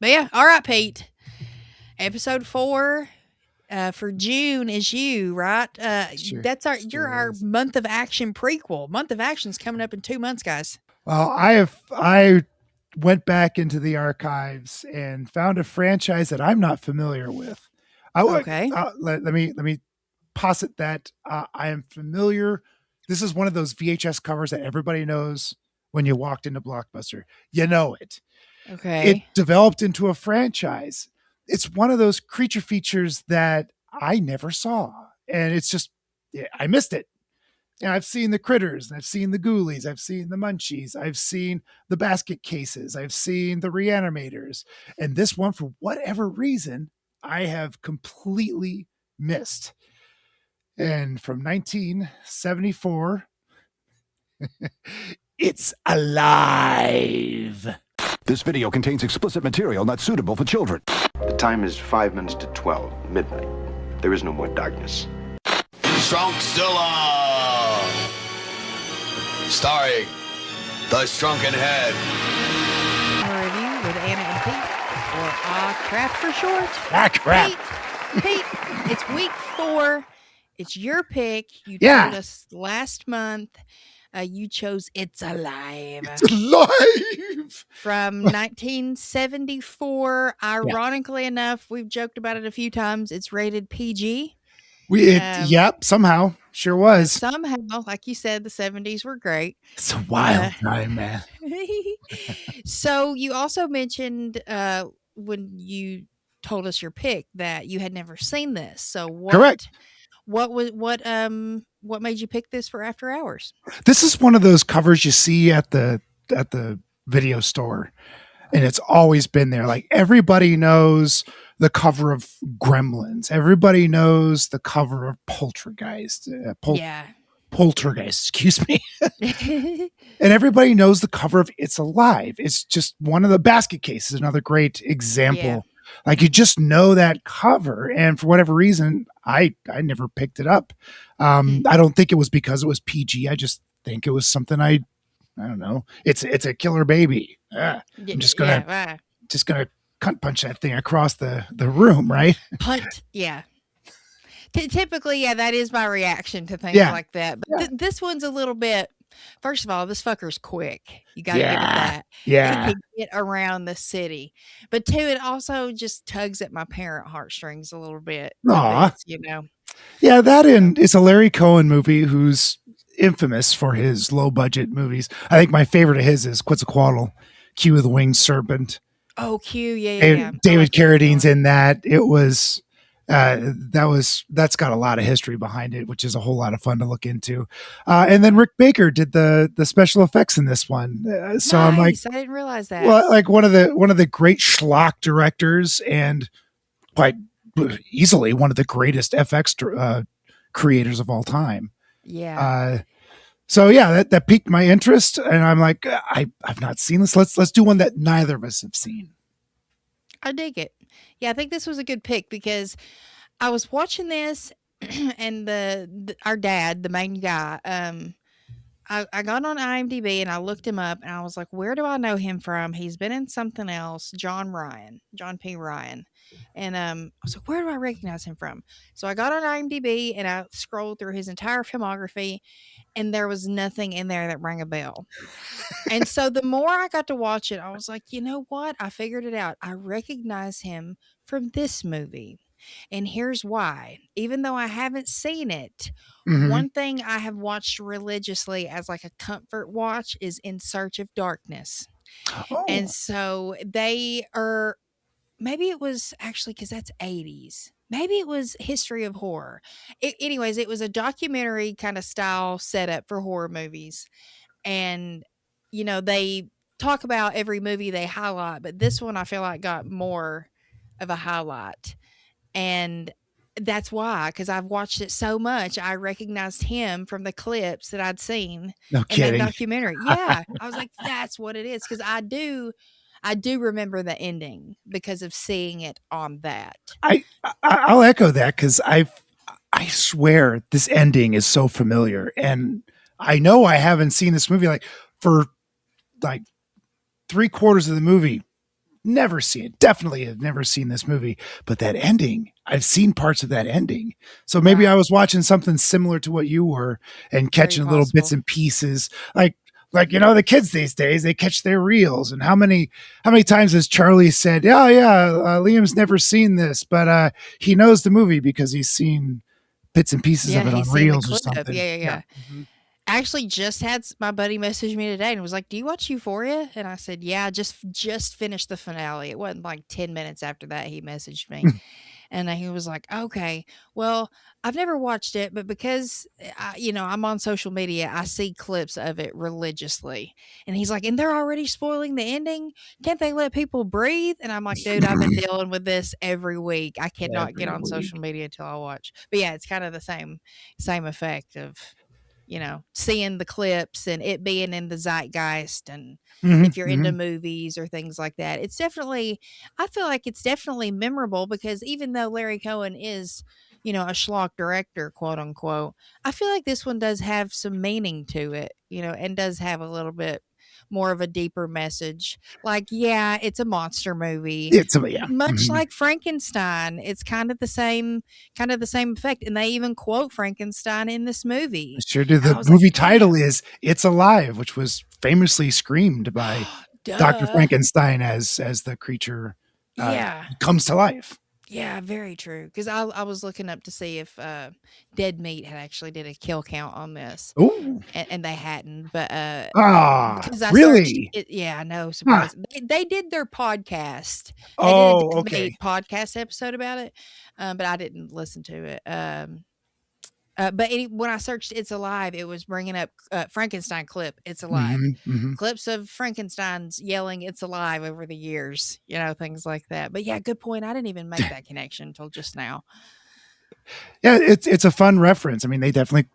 But yeah, all right, Pete. Episode 4 for June is you, right? Sure. You're our month of action prequel. Month of action's coming up in 2 months, guys. Well, I went back into the archives and found a franchise that I'm not familiar with. Okay. Let me posit that I am familiar. This is one of those VHS covers that everybody knows when you walked into Blockbuster. You know it. It Okay. developed into a franchise. It's one of those creature features that I never saw, and it's just I missed it. And I've seen the critters, I've seen the ghoulies, I've seen the munchies, I've seen the basket cases, I've seen the reanimators. And this one, for whatever reason, I have completely missed. And from 1974, it's alive. This video contains explicit material not suitable for children. The time is 5 minutes to 12, midnight. There is no more darkness. Shrunkzilla! Starring The Shrunken Head. A review with Anna and Pete, or AHCRAP for short. AHCRAP. Pete, it's week 4. It's your pick. You Yeah. told us last month. You chose It's Alive. It's alive. From 1974. Ironically enough, we've joked about it a few times. It's rated PG. Yep, somehow. Sure was. Somehow, like you said, the 70s were great. It's a wild time, man. So you also mentioned when you told us your pick that you had never seen this. So Correct. What made you pick this for After Hours? This is one of those covers you see at the video store, and it's always been there. Like, everybody knows the cover of Gremlins. Everybody knows the cover of Poltergeist. Poltergeist, excuse me. And everybody knows the cover of It's Alive. It's just one of the basket cases, another great example. Yeah. Like, you just know that cover, and for whatever reason, I never picked it up. I don't think it was because it was PG. I just think it was something I don't know. It's a killer baby. I'm just gonna cunt punch that thing across the room, right? Punt, yeah. Typically, yeah, that is my reaction to things like that. But this one's a little bit. First of all, this fucker's quick. You got to give it that. Yeah. It can get around the city. But two, it also just tugs at my parent heartstrings a little bit. Aw. This, you know. Yeah, that and it's a Larry Cohen movie who's infamous for his low budget movies. I think my favorite of his is Quetzalcoatl, Q of the Winged Serpent. Oh, Q, yeah. David Carradine's in that. It was that's got a lot of history behind it, which is a whole lot of fun to look into. And then Rick Baker did the special effects in this one. So nice. I'm like, I didn't realize that. Well, like one of the great schlock directors, and quite easily one of the greatest FX creators of all time. Yeah. So yeah, that piqued my interest, and I'm like, I've not seen this. Let's do one that neither of us have seen. I dig it. Yeah, I think this was a good pick because I was watching this and our dad, the main guy, I got on IMDb and I looked him up and I was like, where do I know him from? He's been in something else, John P. Ryan. And I was like, where do I recognize him from? So I got on IMDb and I scrolled through his entire filmography and there was nothing in there that rang a bell. And so the more I got to watch it, I was like, you know what? I figured it out. I recognize him from this movie. And here's why. Even though I haven't seen it, one thing I have watched religiously as like a comfort watch is In Search of Darkness. Oh. And so they are, maybe it was actually because that's 80s. Maybe it was History of Horror. Anyways, it was a documentary kind of style setup for horror movies. And, you know, they talk about every movie they highlight, but this one I feel like got more of a highlight. And that's why, because I've watched it so much, I recognized him from the clips that I'd seen in that documentary. Yeah. I was like, that's what it is. Because I do remember the ending because of seeing it on that. I'll echo that because I swear this ending is so familiar, and I know I haven't seen this movie for 3/4 of the movie. never seen it. Definitely have never seen this movie. But that ending, I've seen parts of that ending. So maybe I was watching something similar to what you were and Very catching little bits possible. and pieces. Like the kids these days, they catch their reels. And how many times has Charlie said, Liam's never seen this, but he knows the movie because he's seen bits and pieces Yeah, of it on he's seen the reels or clip. something. Yeah. Mhm. I actually just had my buddy message me today and was like, "Do you watch Euphoria?" And I said, "Yeah, just finished the finale." It wasn't like 10 minutes after that he messaged me. And he was like, "Okay, well, I've never watched it, but because I'm on social media, I see clips of it religiously." And he's like, "And they're already spoiling the ending? Can't they let people breathe?" And I'm like, "Dude, I've been dealing with this every week. I cannot get Every on social week. media till I watch." But yeah, it's kind of the same effect of seeing the clips and it being in the zeitgeist. And Mhm, if you're into mhm. movies or things like that, I feel like it's definitely memorable because even though Larry Cohen is, a schlock director, quote unquote, I feel like this one does have some meaning to it, and does have a little bit more of a deeper message. Like, yeah, it's a monster movie. Yeah. Much Mhm. like Frankenstein, it's kind of the same effect. And they even quote Frankenstein in this movie. Sure do. And The I was like, movie title damn. is "It's Alive," which was famously screamed by Dr. Duh. Frankenstein as the creature Yeah. comes to life. Yeah, very true. Because I was looking up to see if Dead Meat had actually did a kill count on this, Ooh. and they hadn't. But because I searched Really? it, yeah, I know, Huh. surprise. They did their podcast. They did a Oh, Dead okay. Meat podcast episode about it, but I didn't listen to it. But when I searched "It's Alive," it was bringing up Frankenstein clip. "It's Alive." Mhm, mhm. Clips of Frankenstein's yelling "It's alive" over the years, things like that. But yeah, good point. I didn't even make that connection until just now. Yeah, it's a fun reference. I mean, they definitely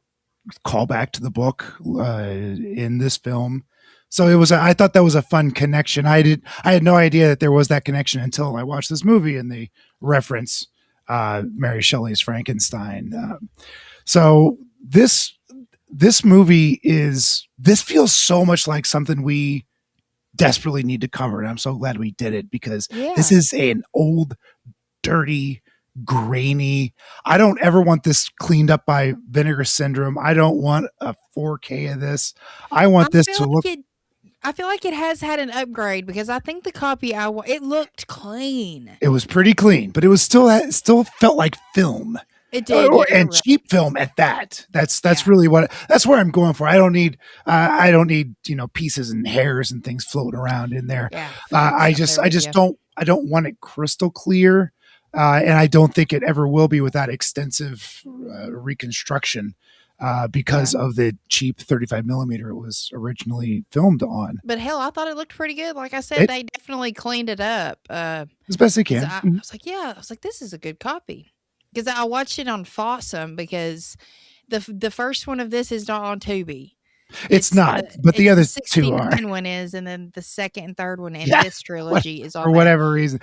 call back to the book in this film. So I thought that was a fun connection. I had no idea that there was that connection until I watched this movie and they reference Mary Shelley's Frankenstein. So this movie this feels so much like something we desperately need to cover, and I'm so glad we did it because this Yeah. is an old, dirty, grainy. I don't ever want this cleaned up by Vinegar Syndrome. I don't want a 4K of this. I I want this feel to like look. it has had an upgrade because I think the copy it looked clean. It was pretty clean, but it still felt like film. It did. You're And right. cheap film at that. That's Yeah. really that's where I'm going for. I don't need pieces and hairs and things floating around in there. Yeah. Facts. I I'm just there I with just you. don't want it crystal clear, and I don't think it ever will be without extensive reconstruction Yeah. because of the cheap 35 millimeter it was originally filmed on. But hell, I thought it looked pretty good. Like I said, It they definitely cleaned it up. as best they 'Cause can. I Mhm. was like, yeah, I was like, this is a good copy. Because I watched it on Fossum because the first one of this is not on Tubi. It's It's not, the but the it's the other two are. 69 one is, and then the second and third one in Yeah. this trilogy is For on that. whatever reason.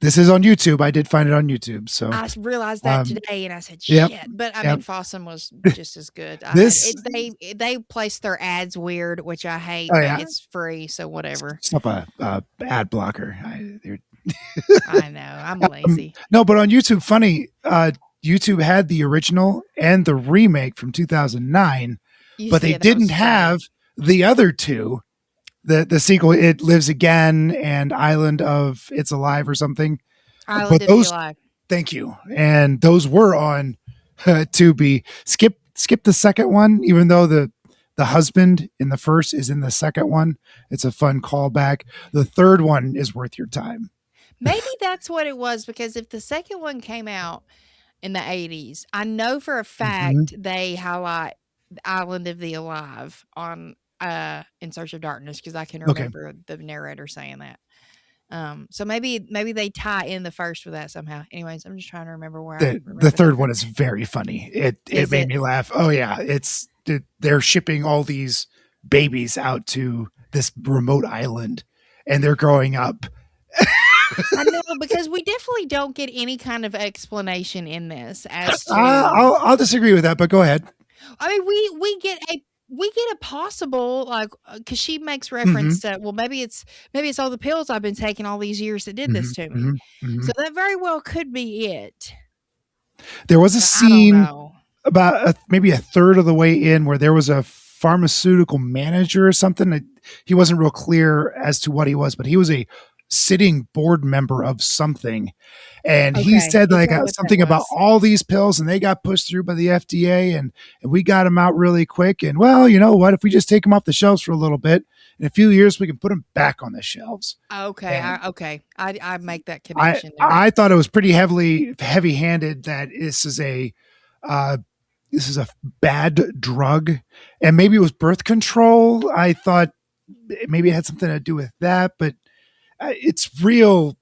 This is on YouTube. I did find it on YouTube. So, Realized that um, today, and I said, yep, "Shit!" But I yep. mean, Fossum was just as good. This, They place their ads weird, which I hate, oh but yeah, it's free, so whatever. it's up a ad blocker. I know I'm lazy. No, but on YouTube, funny. YouTube had the original and the remake from 2009, You but see they it? That was didn't funny. have the other two. The sequel, It Lives Again and Island of It's Alive or something. Island But of the those, Alive. thank you, and those were on Tubi. Skip the second one, even though the husband in the first is in the second one. It's a fun callback. The third one is worth your time. Maybe that's what it was because if the second one came out in the 80s, I know for a Mhm. fact they highlight the Island of the Alive on In Search of Darkness because I can Okay. remember the narrator saying that. So maybe they tie in the first with that somehow. Anyways, I'm just trying to remember where I The remember that third one from. is very funny. It Is made it? me laugh. Oh yeah, they're shipping all these babies out to this remote island, and they're growing up. I know because we definitely don't get any kind of explanation in this as to. I'll disagree with that, but go ahead. I mean, we get a we get a possible, like, because she makes Mhm, reference to, well, maybe it's all the pills I've been taking all these years that did this mhm, to me. mhm, So mhm. that very well could be it. There was a But I don't scene know. about maybe a third of the way in where there was a pharmaceutical manager or something. He wasn't real clear as to what he was, but he was a sitting board member of something. And he Okay, said is like that what that something about was? all these pills and they got pushed through by the FDA and we got them out really quick. And well, you know what? If we just take them off the shelves for a little bit, in a few years, we can put them back on the shelves. Okay, And I make that I connection there. I thought it was pretty heavy handed that uh, this is a bad drug, and maybe it was birth control. I thought maybe it had something to do with that, but it's real.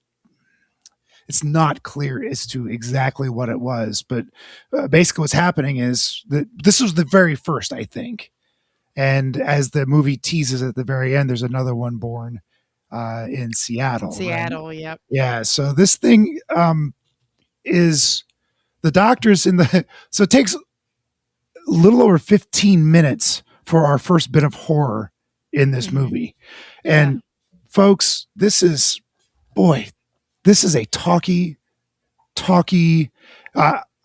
It's not clear as to exactly what it was, but basically, what's happening is that this was the very first, I think, and as the movie teases at the very end, there's another one born in In Seattle, right? Seattle, yep. Yeah. So this thing is the doctors in the so it takes a little over 15 minutes for our first bit of horror in this Mhm. movie. Yeah. And folks, boy, this is a talky.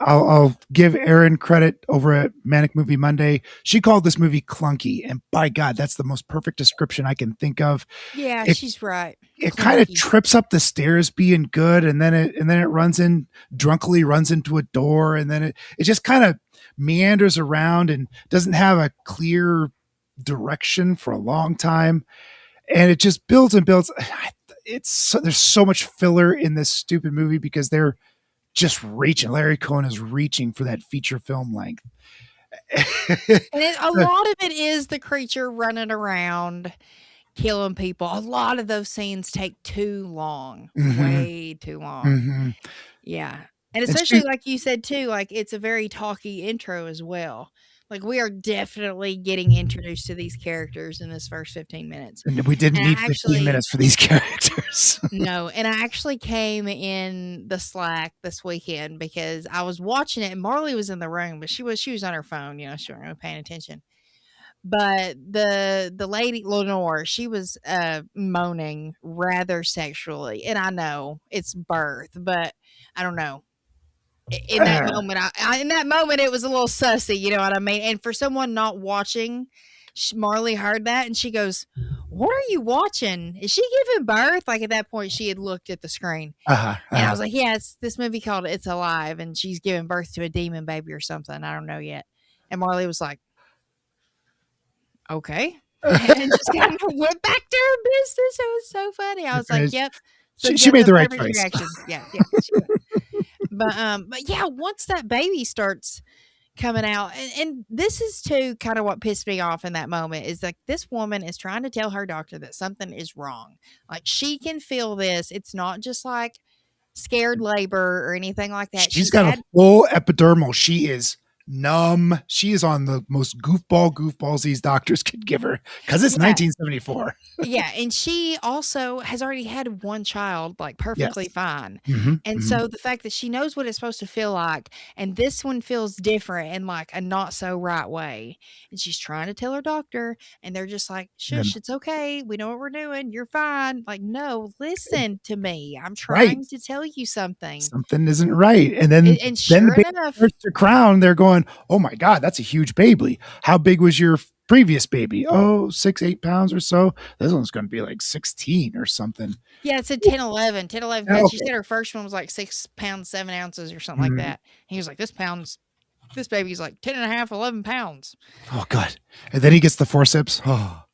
I'll give Erin credit over at Manic Movie Monday. She called this movie clunky, and by God, that's the most perfect description I can think of. Yeah, It she's right. it kind of Clunky. trips up the stairs being good, and then it drunkily runs into a door, and then it just kind of meanders around and doesn't have a clear direction for a long time, and it just builds and builds. There's so much filler in this stupid movie because they're just reaching. Larry Cohen is reaching for that feature film length. And a lot of it is the creature running around killing people. A lot of those scenes take too long, Mm-hmm, way too long. mm-hmm. Yeah. And And especially like you said too, like it's a very talky intro as well. Like we are definitely getting introduced to these characters in this first 15 minutes. we didn't And I need 15 actually minutes for these characters. no, and I actually came in the Slack this weekend because I was watching it and Marley was in the room, but she was on her phone, she wasn't really paying attention. But the lady Lenore, she was moaning rather sexually, and I know it's birth, but I don't know. In that moment, in that moment, it was a little sussy, you know what I mean? And for someone not watching, Marley heard that and she goes, "What are you watching? Is she giving birth?" Like at that point, she had looked at the screen, Uh-huh, and I uh-huh. was like, "Yeah, it's this movie called It's Alive, and she's giving birth to a demon baby or something. I don't know yet." And Marley was like, "Okay," and just kind of went back to her business. It was so funny. I was like, "Yep." So She yeah, made the the right perfect choice. reaction. Yeah, yeah. She did. But yeah, once that baby starts coming out, and this is too kind of what pissed me off in that moment is like this woman is trying to tell her doctor that something is wrong. Like she can feel this. It's not just like scared labor or anything like that. She's She's got a had full epidermal. She is numb. She is on the most goofballs these doctors could give her because it's yeah, 1974. yeah, and she also has already had one child, like, perfectly Yes. fine, Hmm, and hmm. so the fact that she knows what it's supposed to feel like, and this one feels different in, like, a not so right way, and she's trying to tell her doctor, and they're just like, And "Shush, it's okay, we know what we're doing, you're fine." Like, "No, listen to me, I'm right. trying to tell you something." Something isn't right. And And then the sure baby enough, starts to crown. They're going, oh my God, that's a huge baby. How big was your previous baby? Oh, 6, 8 pounds or so. This one's going to be like 16 or something. yeah, it said 10, 11, 10, 11 Yeah, pounds. She okay. said her first one was, like, 6 pounds, 7 ounces or something like Mhm. that. He was like, this baby's like 10 and a half, 11 pounds. Oh God. And then he gets the forceps. Oh,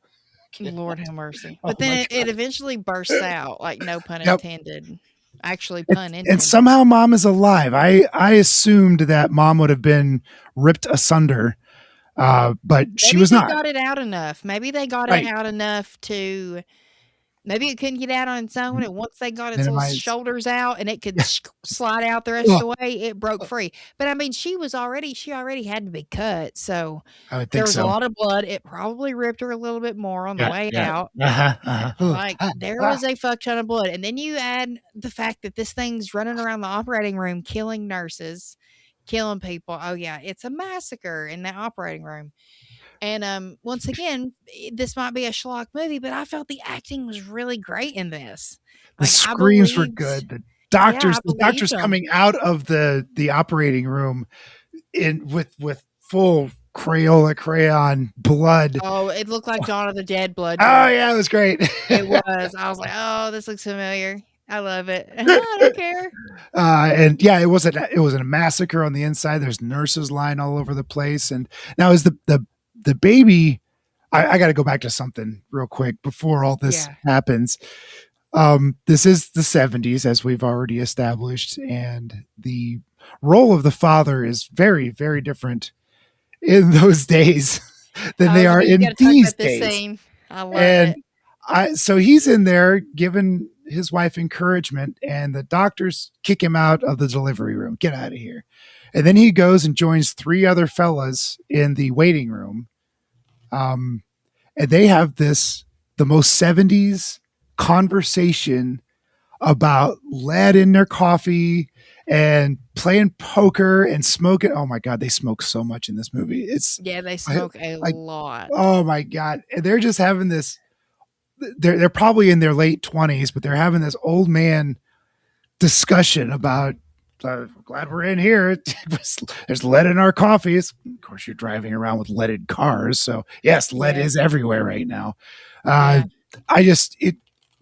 Lord have mercy. oh But my then it God. eventually bursts out, like no pun Yep. intended. Actually, And, pun and intended. somehow mom is alive. I assumed that mom would have been ripped asunder, but she Maybe was they not. got it out enough. Maybe they got it Right. out enough to maybe it couldn't get out on its own, and once they got its little Minimize. shoulders out and it could Yeah. slide out the rest Oh, of the way, it broke free. But I mean, she already had to be cut, so I would there think was a so. lot of blood. It probably ripped her a little bit more on the Yeah. way Yeah. out. Uh-huh, uh-huh. Like, Ah, there ah. was a fuck ton of blood, and then you add the fact that this thing's running around the operating room killing nurses, killing people. Oh, yeah, it's a massacre in that operating room. And once again, this might be a schlock movie, but I felt the acting was really great in this. The Like screams were good. I The believed doctors them. coming out of the operating room in with full Crayola crayon blood. Oh, it looked like Dawn of the Dead blood Oh drips. yeah, it was great. It was. I was like, oh, this looks familiar. I love it. I don't care. And yeah, it wasn't a massacre on the inside. There's nurses lying all over the place. And now is the baby. I got to go back to something real quick before all this Yeah. happens. This is the 70s, as we've already established, and the role of the father is very, very different in those days than Oh, they are you in gotta talk these about this days. scene. I love And it. so he's in there giving his wife encouragement, and the doctors kick him out of the delivery room. Get out of here. And then he goes and joins three other fellas in the waiting room. Um, and they have the most 70s conversation about lead in their coffee and playing poker and smoking. Oh my God, they smoke so much in this movie. It's Yeah, they I, smoke a like, lot. oh my God. And they're just having this, they're probably in their late 20s, but they're having this old man discussion about glad we're in here. There's lead in our coffees. Of course, you're driving around with leaded cars, so yes, lead Yeah. is everywhere right now. Uh, Yeah. it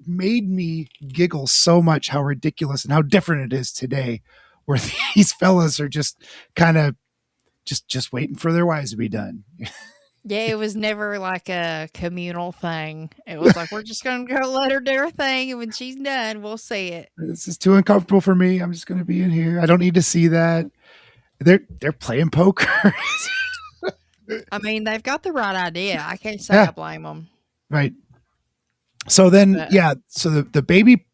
made me giggle so much how ridiculous and how different it is today, where these fellas are just kind of just waiting for their wives to be done. Yeah, it was never like a communal thing. It was like, we're just gonna go let her do her thing, and when she's done, we'll see it. This is too uncomfortable for me. I'm just going to be in here. I don't need to see that. They're playing poker. I mean, they've got the right idea. I can't say Yeah, I blame them. right. So then, But yeah, so the baby,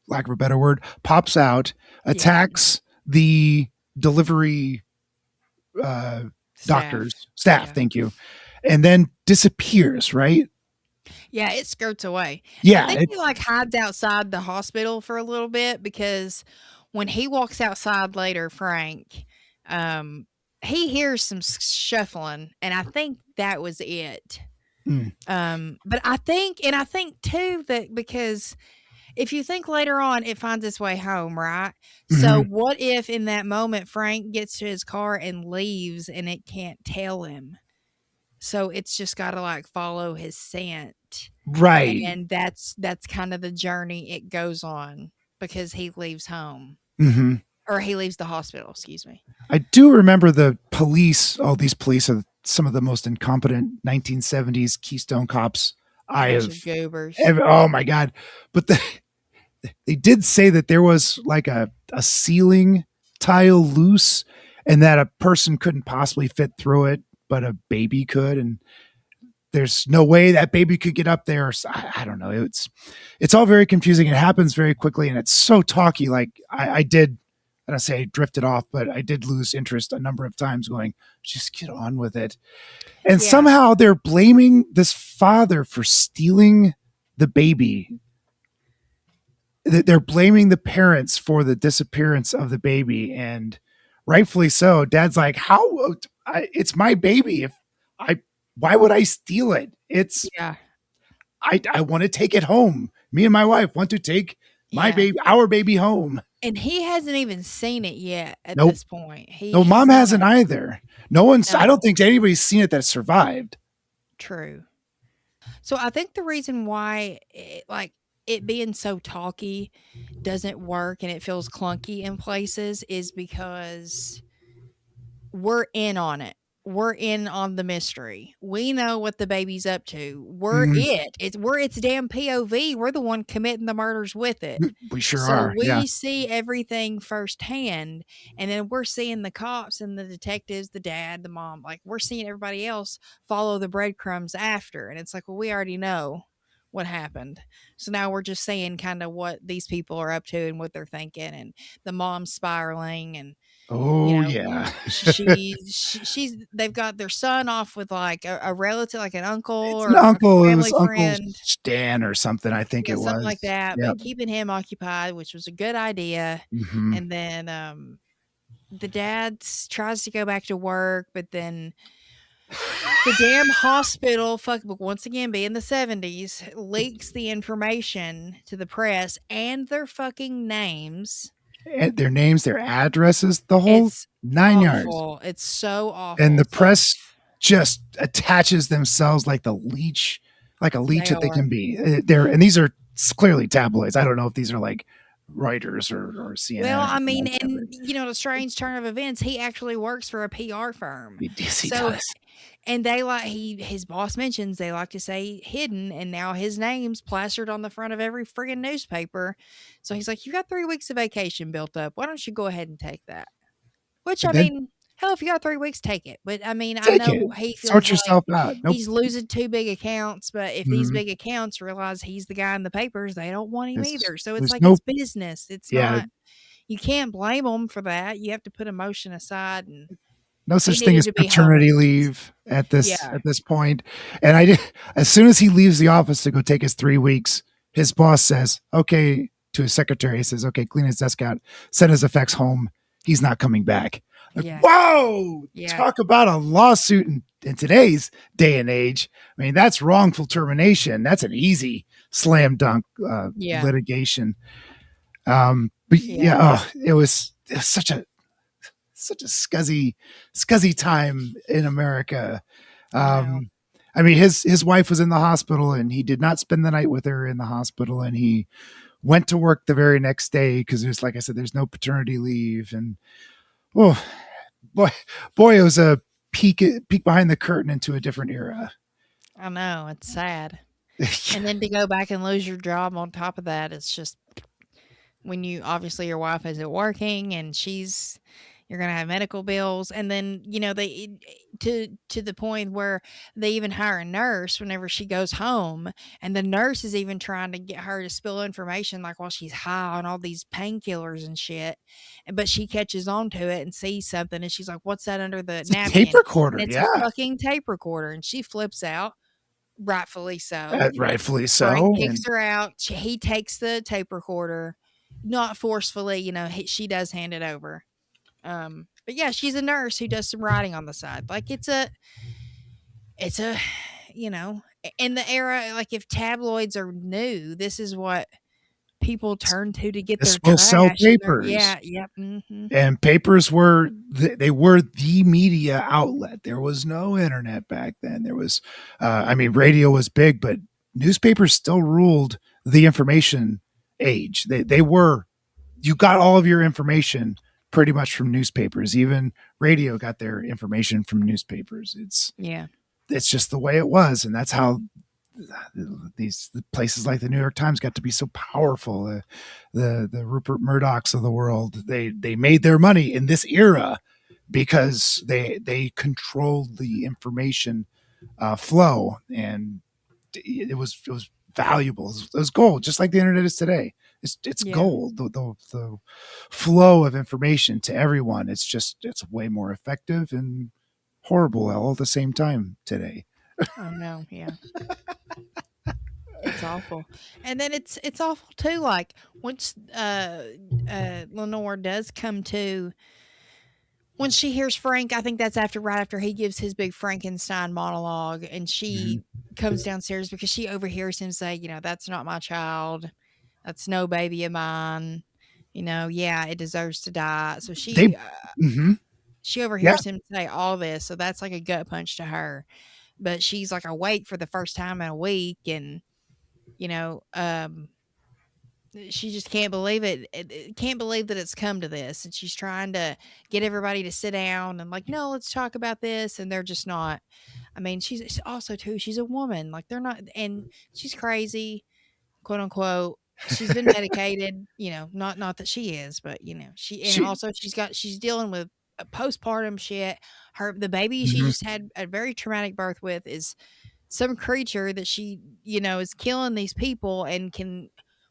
lack of a better word, pops out, yeah, attacks the delivery uh, staff. doctors, staff, Yeah. thank you, and then disappears, right? Yeah, it skirts away. I Yeah, think he like hides outside the hospital for a little bit because when he walks outside later, Frank, um, he hears some shuffling, and I think that was it. mm, But I think too that because if you think later on, it finds its way home, right? So mhm, what if in that moment Frank gets to his car and leaves and it can't tell him? So it's just got to like follow his scent. right. And that's kind of the journey it goes on because he leaves home Mhm. or he leaves the hospital, excuse me. I do remember the police. Oh, these police are some of the most incompetent 1970s Keystone cops I Bunch have of goobers. ever. Oh my God! But they did say that there was like a ceiling tile loose, and that a person couldn't possibly fit through it, but a baby could, and there's no way that baby could get up there. So I don't know. It's all very confusing. It happens very quickly, and it's so talky. Like I did. I don't say I drifted off, but I did lose interest a number of times going, just get on with it. And Yeah. somehow they're blaming this father for stealing the baby. They're blaming the parents for the disappearance of the baby. And rightfully so. Dad's like, it's my baby. I, why would I steal it? Yeah. I want to take it home. Me and my wife want to take Yeah. our baby home. And he hasn't even seen it yet at Nope. this point. No, He's mom hasn't not. either. No one's, I don't No. think anybody's seen it that survived. True. So I think the reason why it being so talky doesn't work and it feels clunky in places is because we're in on it. We're in on the mystery. We know what the baby's up to. We're Mhm. it. We're its damn POV. We're the one committing the murders with it. We sure So are. Yeah. we see everything firsthand, and then we're seeing the cops and the detectives, the dad, the mom, like we're seeing everybody else follow the breadcrumbs after. And it's like, well, we already know what happened. So now we're just seeing kind of what these people are up to and what they're thinking, and the mom spiraling and Oh, yeah. she's they've got their son off with like a relative, like an uncle It's an or a uncle. It was family Uncle friend. Stan or something, I think Yeah, it something like was. that, Yep. but keeping him occupied, which was a good idea. Hmm. And then the dad tries to go back to work, but then The damn hospital, fuck, once again, being the 70s, leaks the information to the press and their fucking names. And their names, their addresses, the whole It's 9 yards. awful. It's so And awful. the So press just attaches themselves like a leech they that they are. can be. And these are clearly tabloids. I don't know if these are like Reuters or Well, CNN or I mean, whatever. and the strange turn of events, he actually works for a PR firm. Yes, he So, does. and they his boss mentions they like to say hidden, and now his name's plastered on the front of every friggin' newspaper. So he's like, "You got 3 weeks of vacation built up. Why don't you go ahead and take that?" Which, I And then mean, hell, if you got 3 weeks, take it. But I mean, I take it. know he Sort feels like yourself out. Nope. he's losing two big accounts, but if these Mhm. big accounts realize he's the guy in the papers, they don't want him either. So it's There's like no it's business. It's yeah, not, you can't blame them for that. You have to put emotion aside, and no he such thing needed as to be home paternity in peace. leave at Yeah. this point. And I did as soon as he leaves the office to go take his 3 weeks, his boss says, okay, to his secretary, he says, okay, clean his desk out, send his effects home. He's not coming back. Like, Yeah. whoa, Yeah. talk about a lawsuit in today's day and age. I mean, that's wrongful termination. That's an easy slam dunk Yeah. litigation. But yeah, Yeah. it was such a scuzzy time in America. I know. I mean, his wife was in the hospital, and he did not spend the night with her in the hospital, and he went to work the very next day because there's, like I said, there's no paternity leave, and oh boy, boy, it was a peek behind the curtain into a different era. I know. It's sad. And then to go back and lose your job on top of that, it's just when you obviously your wife isn't working and you're gonna have medical bills, and then to the point where they even hire a nurse whenever she goes home, and the nurse is even trying to get her to spill information like while she's high on all these painkillers and shit, but she catches on to it and sees something, and she's like, "What's that under the It's a tape napkin?" And recorder, it's a yeah, fucking tape recorder, and she flips out, rightfully so. rightfully Frank so, kicks and her out. He takes the tape recorder, not forcefully, she does hand it over. But yeah, she's a nurse who does some writing on the side. Like it's a, in the era, like if tabloids are new, this is what people turn to get this their will sell trash. And papers. yeah, yep, And papers were they were the media outlet. There was no internet back then. There was I mean, radio was big, but newspapers still ruled the information age. They were, you got all of your information pretty much from newspapers. Even radio got their information from newspapers. yeah, It's just the way it was, and that's how these places like the New York Times got to be so powerful. The Rupert Murdochs of the world, they made their money in this era because they controlled the information flow, and it was valuable. It was gold, just like the internet is today. It's yeah. gold. The flow of information to everyone. It's way more effective and horrible all at the same time today. I know. Yeah, it's awful. And then it's awful too. Like once Lenore does come to, when she hears Frank, I think that's right after he gives his big Frankenstein monologue, and Mhm. she comes downstairs because she overhears him say, "That's not my child. That's no baby of mine. Yeah, it deserves to die." So They, mhm. she Yeah. overhears him say all this. So that's like a gut punch to her. But she's like awake for the first time in a week, and you know, um, she just can't believe it. Can't believe that it's come to this, and she's trying to get everybody to sit down and like, no, let's talk about this, and they're just not. I mean, she's also too. She's a woman, like they're not, and she's crazy, quote unquote. She's been medicated, not that she is, but and She, also she's dealing with postpartum shit. The baby she mhm, just had a very traumatic birth with is some creature that she, is killing these people and can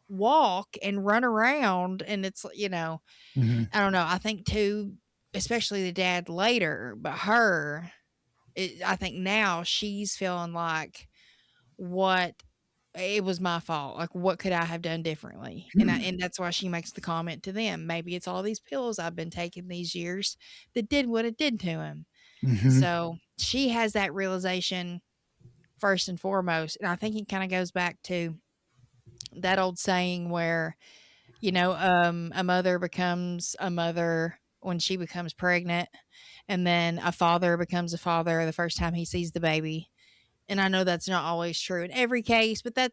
walk and run around. And it's, mhm. I don't know. I think too, especially the dad later, but I think now she's feeling like what it was my fault. Like, what could I have done differently? And that's why she makes the comment to them. Maybe it's all these pills I've been taking these years that did what it did to him. Mm-hmm. So she has that realization first and foremost. And I think it kind of goes back to that old saying where, a mother becomes a mother when she becomes pregnant, and then a father becomes a father the first time he sees the baby. And I know that's not always true in every case, but that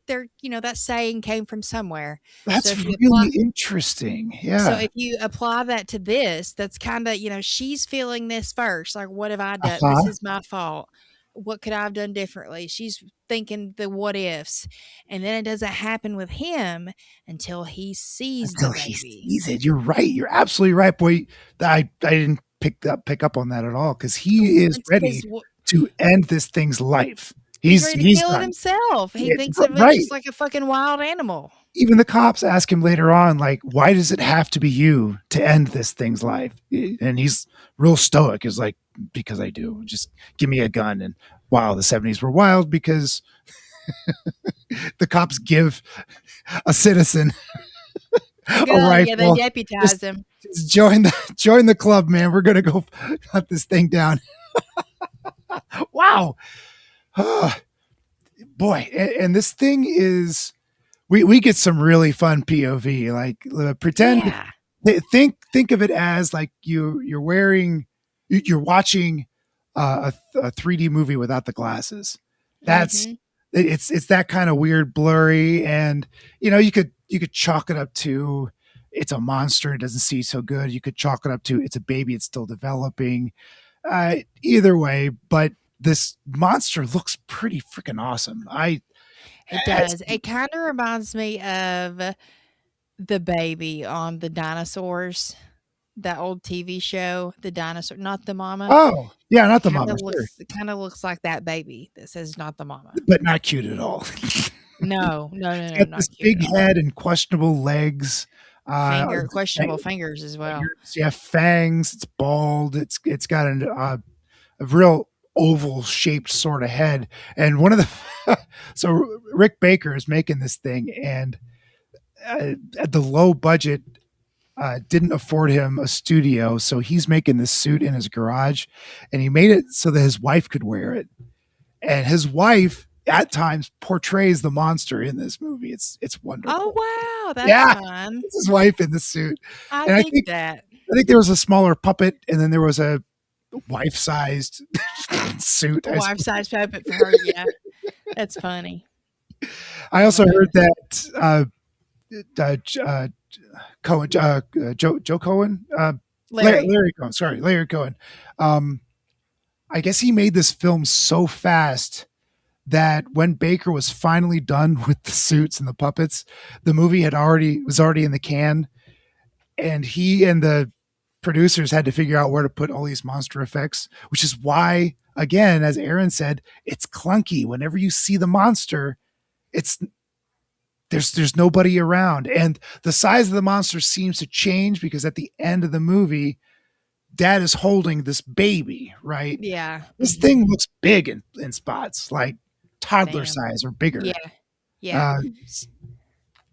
saying came from somewhere. So That's if you apply really interesting. so Yeah. if you apply that to this, that's kinda, she's feeling this first, like, "What have I done? This Uh-huh. is my fault. What could I have done differently?" She's thinking the what ifs, and then it doesn't happen with him until he sees the Until he baby. sees it. You're right. You're absolutely right, boy. I didn't pick up on that at all because he is It's ready because to end this thing's life. he's He's ready to he's kill it done. himself. He It, thinks of it right. just like a fucking wild animal. Even the cops ask him later on, like, why does it have to be you to end this thing's life? And he's real stoic. Is like, because I do. Just give me a gun. And wow, the 70s were wild because the cops give a citizen A a gun, yeah, they rifle. deputize Just, him. just join the club, man. We're gonna go hunt this thing down. Wow. Boy, and this thing is we get some really fun POV. Like pretend Yeah. think of it as like you're watching a 3D movie without the glasses. That's Mhm. it's that kind of weird blurry, and you could chalk it up to it's a monster, it doesn't see so good. You could chalk it up to it's a baby, it's still developing. Either way, but this monster looks pretty freaking awesome. It I does. It kinda reminds me of the baby on the dinosaurs, that old TV show, The Dinosaur Not the Mama. Oh, yeah, not the mama, sure, It kinda looks like that baby that says "Not the Mama." but not cute at all. No, no, no, It's no, got not this cute big at all. head and questionable legs. Questionable fingers as well. Yeah, fangs. It's bald. It's got a real oval shaped sort of head. And one of the so Rick Baker is making this thing, and at the low budget didn't afford him a studio, so he's making this suit in his garage, and he made it so that his wife could wear it. And his wife at times portrays the monster in this movie. It's Oh, wonderful. wow, that's Yeah, fun. it's his wife in the suit, I and I dig think that. I think there was a smaller puppet, and then there was a wife-sized suit. A life-size puppet for her, yeah. That's funny. I Oh my also heard goodness. that Cohen, Joe Cohen, Larry. Larry Cohen. Sorry, Larry Cohen. Um, I guess he made this film so fast that when Baker was finally done with the suits and the puppets, the movie was already in the can, and he and the producers had to figure out where to put all these monster effects, which is why, again, as Aaron said, it's clunky. Whenever you see the monster, it's there's nobody around, and the size of the monster seems to change because at the end of the movie, Dad is holding this baby, right? Yeah. This Mhm. thing looks big in spots, like toddler Damn. size or bigger. Yeah. Yeah. Uh,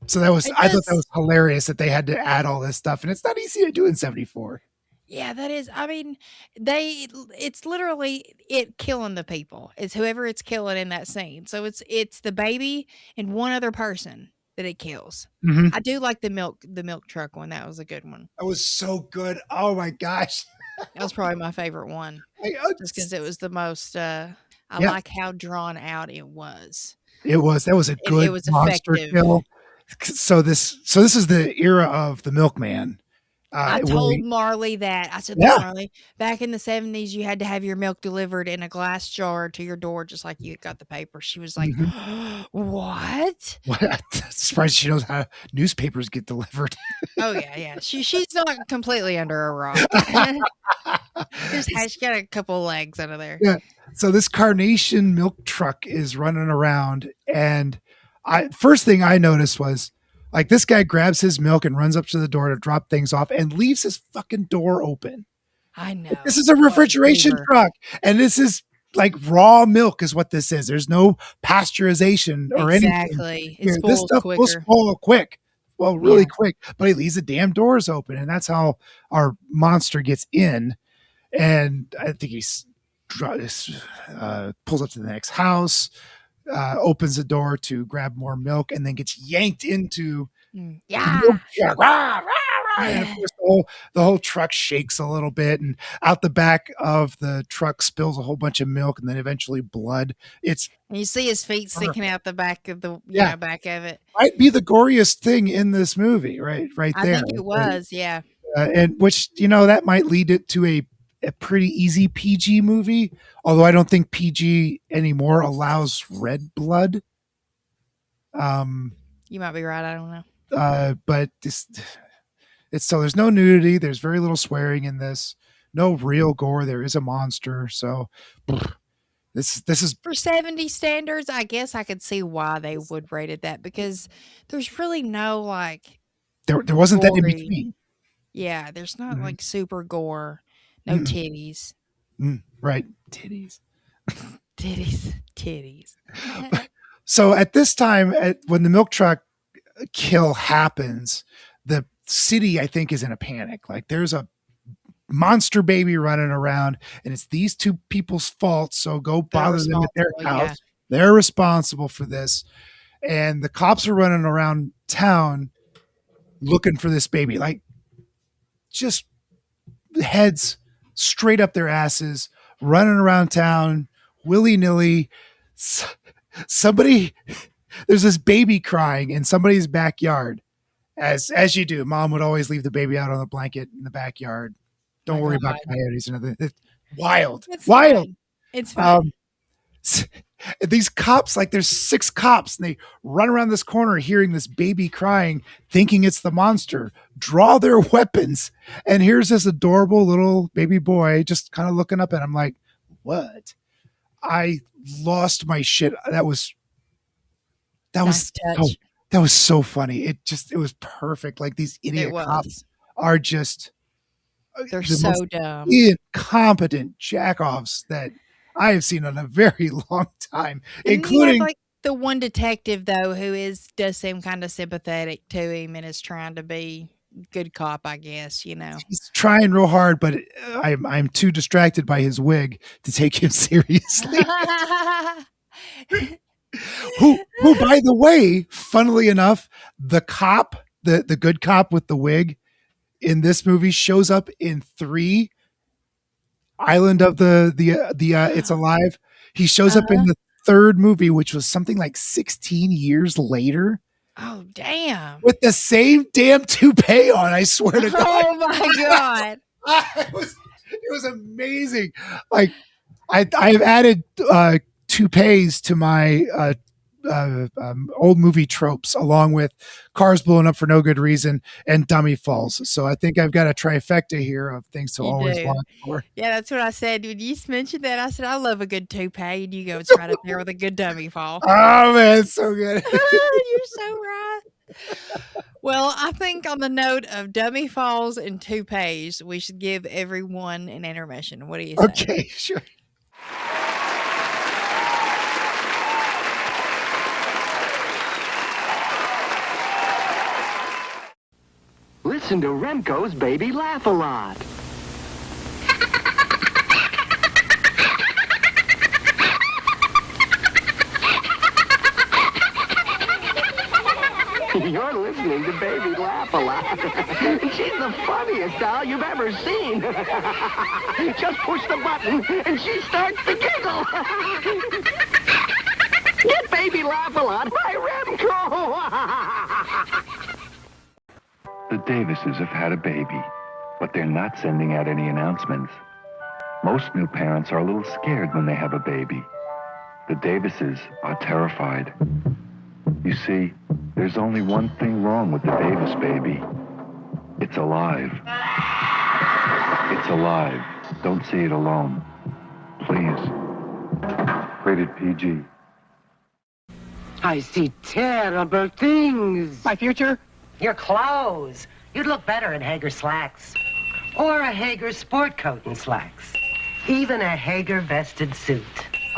so I It thought that does. was hilarious that they had to add all this stuff, and it's not easy to do in '74. Yeah, that is. I mean, it's literally it killing the people. It's whoever it's killing in that scene. So it's the baby and one other person that it kills. Mm-hmm. I do like the milk truck one. That was a good one. That was so good. Oh my gosh. That was probably my favorite one, I, just because it was the most. I yeah, like how drawn out it was. that was a It good was monster effective. kill. So this is the era of the milkman. I Where told Marley that. I said, "Look, yeah. Marley, back in the 70s, you had to have your milk delivered in a glass jar to your door, just like you got the paper." She was like, Mhm. "What?" I'm surprised she knows how newspapers get delivered. Oh, yeah, yeah. She's not completely under a rock. She got a couple legs under there. Yeah. So this carnation milk truck is running around, and first thing I noticed was like this guy grabs his milk and runs up to the door to drop things off and leaves his fucking door open. I This know. is a What a refrigeration beaver. truck, and this is like raw milk is what this is. There's no pasteurization or anything Exactly. It here. This spoils stuff will quicker. spoil quick. Well, really Yeah. quick, but he leaves the damn doors open, and that's how our monster gets in. And I think pulls up to the next house, opens the door to grab more milk, and then gets yanked into Mm. the milk Yeah. truck. Rah, rah, rah. And of course, the whole truck shakes a little bit, and out the back of the truck spills a whole bunch of milk, and then eventually blood. It's And you see his feet sticking perfect. out the back of the, Yeah, back of it. might be the goriest thing in this movie, right I there. think it was, yeah. And which that might lead it to a pretty easy PG movie. Although I don't think PG anymore allows red blood. You might be right. I don't know. But it's so there's no nudity. There's very little swearing in this. No real gore. There is a monster. So this is For 70 standards, I guess I could see why they would rate it that, because there's really no like there wasn't that in gory. between. Yeah, there's not Mhm. like super gore. No Mm-mm. titties. Right. Titties. Titties. So at this time, when the milk truck kill happens, the city, I think, is in a panic. Like there's a monster baby running around, and it's these two people's fault. So go They're bother them at their responsible, yeah. house. They're responsible for this. And the cops are running around town looking for this baby, like just heads straight up their asses, running around town willy nilly. Somebody, there's this baby crying in somebody's backyard. As you do, mom would always leave the baby out on the blanket in the backyard. Don't My worry about God. coyotes and other. It's wild, It's wild. fine. It's fine. These cops, like there's 6 cops, and they run around this corner hearing this baby crying, thinking it's the monster, draw their weapons, and here's this adorable little baby boy just kind of looking up at him like, what? I lost my shit. That was Nice touch. that was so funny. It was perfect. Like these It idiot cops was. are just They're the so most dumb. incompetent jackoffs that I have seen in a very long time, And you have including like the one detective though who does seem kind of sympathetic to him and is trying to be good cop, I guess, he's trying real hard, but I'm too distracted by his wig to take him seriously. who by the way, funnily enough, the cop, the good cop with the wig in this movie shows up in 3 Island of the It's Alive. He shows up in the 3rd movie, which was something like 16 years later, Oh, damn. with the same damn toupee on. I swear to God. Oh my God. It was amazing. Like I've added toupees to my old movie tropes, along with cars blowing up for no good reason and dummy falls. So I think I've got a trifecta here of things to You always do. watch for. Yeah, that's what I said. When you mentioned that, I said, I love a good toupee. And you go, it's right up there with a good dummy fall. Oh man, it's so good. You're so right. Well, I think on the note of dummy falls and toupees, we should give everyone an intermission. What do you say? Okay, sure. Listen to Remco's Baby Laugh a Lot. You're listening to Baby Laugh a Lot. She's the funniest doll you've ever seen. Just push the button and she starts to giggle. Get Baby Laugh a Lot by Remco. The Davises have had a baby, but they're not sending out any announcements. Most new parents are a little scared when they have a baby. The Davises are terrified. You see, there's only one thing wrong with the Davis baby. It's alive. It's alive. Don't see it alone. Please. Rated PG. I see terrible things. My future? Your clothes. You'd look better in Hager slacks. Or a Hager sport coat and slacks. Even a Hager vested suit.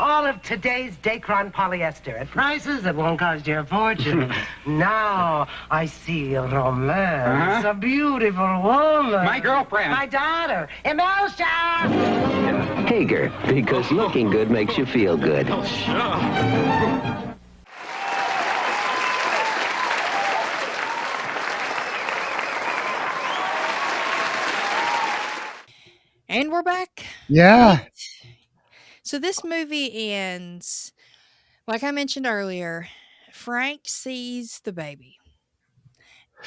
All of today's Dacron polyester at prices that won't cost you a fortune. Now I see a romance, a beautiful woman. My girlfriend. My daughter. Emotion! Hager, because looking good makes you feel good. And we're back. Yeah. So this movie ends, like I mentioned earlier, Frank sees the baby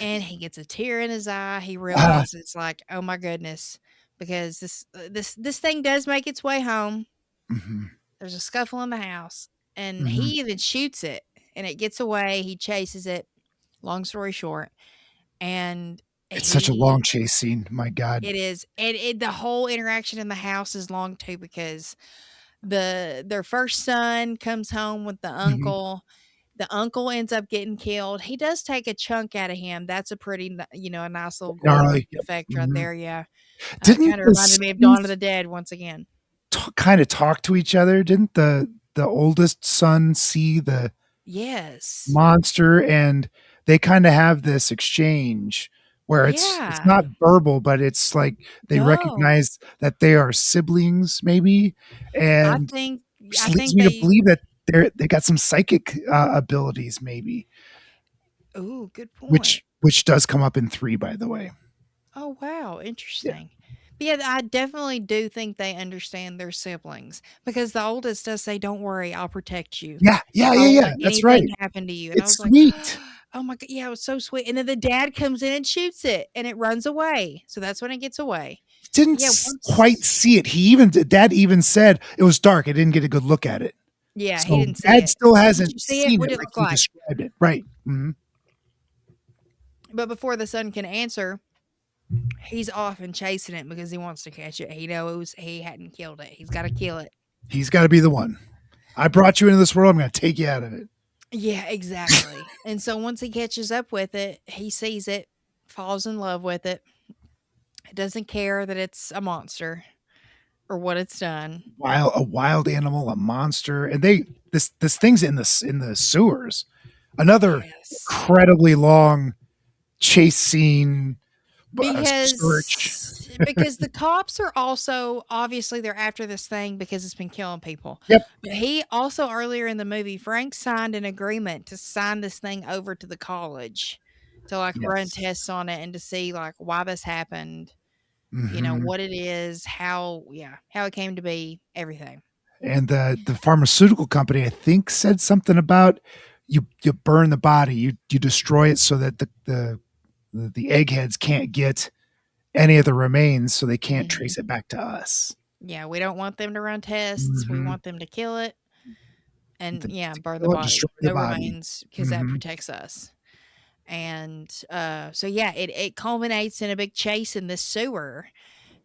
and he gets a tear in his eye. He realizes like, oh my goodness, because this thing does make its way home. Mm-hmm. There's a scuffle in the house and Mm-hmm. he even shoots it and it gets away. He chases it. Long story short. And It's such a long chase scene. My God. It is. And the whole interaction in the house is long too because their first son comes home with the uncle. The uncle ends up getting killed. He does take a chunk out of him. That's a pretty, a nice little gore effect right there. Yeah. Didn't kind of reminded me of Dawn of the Dead once again. Kind of talk to each other? Didn't the oldest son see the monster and they kind of have this exchange where it's not verbal, but it's like they recognize that they are siblings, maybe, and I think leads me to believe that they got some psychic abilities, maybe. Oh, good point. Which does come up in 3, by the way. Oh wow, interesting. But yeah, I definitely do think they understand their siblings because the oldest does say, "Don't worry, I'll protect you." Yeah. That's right. Happen to you, and it's I was sweet. like, "Oh my god, yeah, it was so sweet." And then the dad comes in and shoots it, and it runs away. So that's when it gets away. Didn't quite see it. Dad even said it was dark. I didn't get a good look at it. Yeah, so he didn't see Dad it. still hasn't seen it what it like looked he like. described it. Right. Mm-hmm. But before the son can answer, he's off and chasing it because he wants to catch it. He knows he hadn't killed it. He's got to kill it. He's got to be the one. I brought you into this world. I'm going to take you out of it. Yeah, exactly. And so once he catches up with it, he sees it, falls in love with it. It doesn't care that it's a monster or what it's done. A wild animal, a monster, and this thing's in the sewers. Another incredibly long chase scene. Because the cops are also obviously they're after this thing because it's been killing people. Yep. But he also earlier in the movie, Frank signed an agreement to sign this thing over to the college to run tests on it and to see why this happened, what it is, how it came to be, everything. And the pharmaceutical company, I think, said something about you burn the body, you destroy it so that the eggheads can't get any of the remains, so they can't trace it back to us. Yeah, we don't want them to run tests. We want them to kill it and burn the body, no remains, because that protects us. And it culminates in a big chase in this sewer.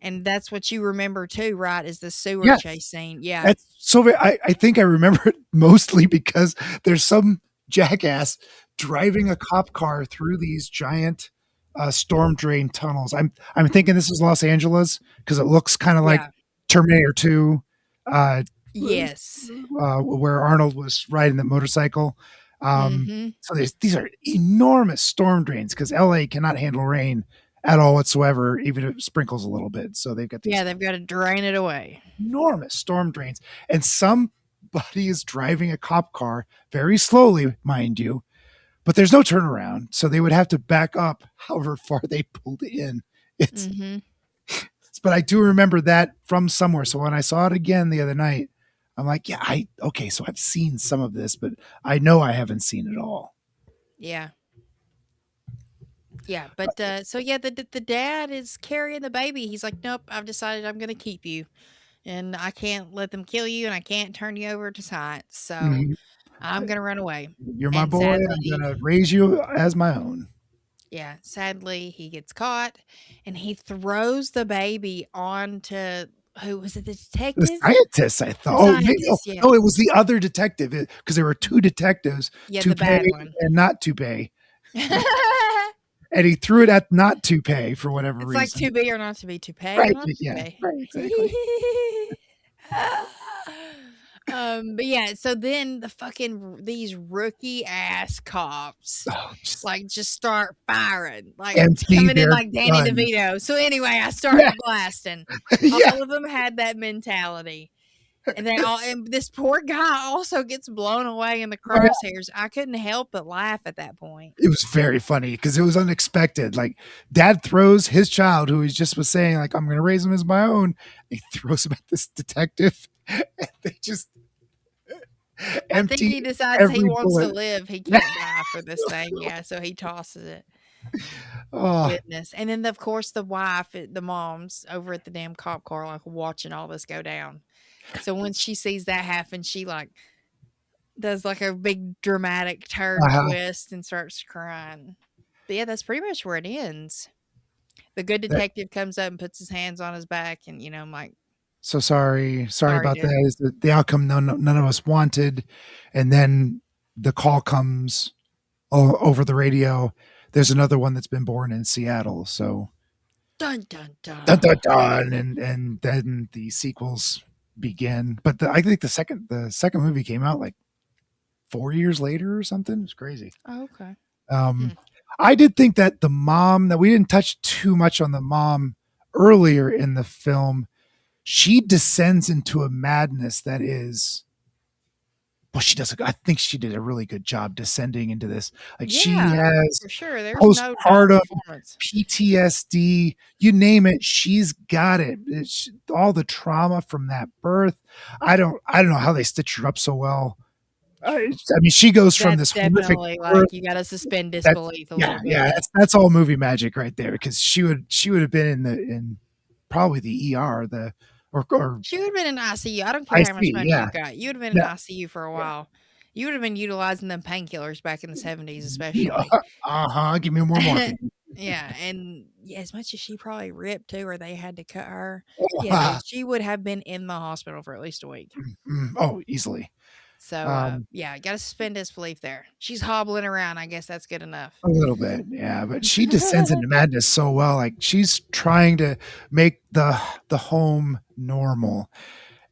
And that's what you remember too, right? Is the sewer chase scene. Yeah. That's so I think I remember it mostly because there's some jackass driving a cop car through these giant storm drain tunnels. I'm thinking this is Los Angeles because it looks kind of like Terminator 2. Yes. Where Arnold was riding the motorcycle. So these are enormous storm drains because LA cannot handle rain at all whatsoever, even if it sprinkles a little bit. So they've got these they've got to drain it away. Enormous storm drains. And somebody is driving a cop car very slowly, mind you, but there's no turnaround. So they would have to back up however far they pulled in. But I do remember that from somewhere. So when I saw it again the other night, I'm like, so I've seen some of this, but I know I haven't seen it all. Yeah. Yeah, but the dad is carrying the baby. He's like, nope, I've decided I'm going to keep you, and I can't let them kill you, and I can't turn you over to science. So I'm going to run away. You're my boy. I'm going to raise you as my own. Yeah, sadly, he gets caught, and he throws the baby onto. Who was it? The detective? The scientist, I thought. No, it was the other detective because there were two detectives. Yeah, the bad one and not Toupee. And he threw it at not Toupee for whatever reason. It's like to be or not to be Toupee. Right? Not Yeah. Toupee. Right. Exactly. But yeah, so then these rookie ass cops Oh, just like just start firing, like empty coming in their like Danny guns. DeVito. So anyway, I Yeah, started blasting. yeah. All of them had that mentality. And this poor guy also gets blown away in the Oh, yeah. crosshairs. I couldn't help but laugh at that point. It was very funny because it was unexpected. Like dad throws his child, who he just was saying, like, I'm going to raise him as my own. He throws him at this detective, and they just I think empty he decides he every wants to bullet. live. He can't die for this thing. Yeah, so he tosses it. Oh, Goodness. And then, of course, the wife, the mom's over at the damn cop car, like watching all this go down. So once she sees that happen, she like does like a big dramatic turn uh-huh. twist and starts crying. But yeah, that's pretty much where it ends. The good That, detective comes up and puts his hands on his back, and I'm like, so sorry sorry, about dude. that. Is the outcome none of us wanted, and then the call comes over the radio. There's another one that's been born in Seattle. So Dun dun dun. dun dun dun, and then the sequels begin. But I think the second movie came out like 4 years later or something. It's crazy. Oh, okay. Um, I did think that the mom, that we didn't touch too much on the mom earlier in the film, she descends into a madness that is, well, she does. I think she did a really good job descending into this. Like she Yeah, has for sure. There's no doubt postpartum performance. PTSD, you name it, she's got it. It's all the trauma from that birth. I don't know how they stitch her up so well. I mean, she goes from That's this horrific definitely birth. like you got to suspend That's disbelief a yeah, little yeah. bit. That's all movie magic right there because she would have been in probably the ER or She would have been in ICU. I don't care how much IC. money Yeah, you've got. You would have been in yeah, ICU for a while. You would have been utilizing them painkillers back in the 70s, yeah. especially. Give me more morphine. Yeah, and yeah, as much as she probably ripped too, or they had to cut her. Yeah, no, Oh, she would have been in the hospital for at least a week. easily. So, Um, yeah, got to suspend disbelief there. She's hobbling around. I guess that's good enough. A little bit, yeah, but she descends into madness so well. Like she's trying to make the home normal,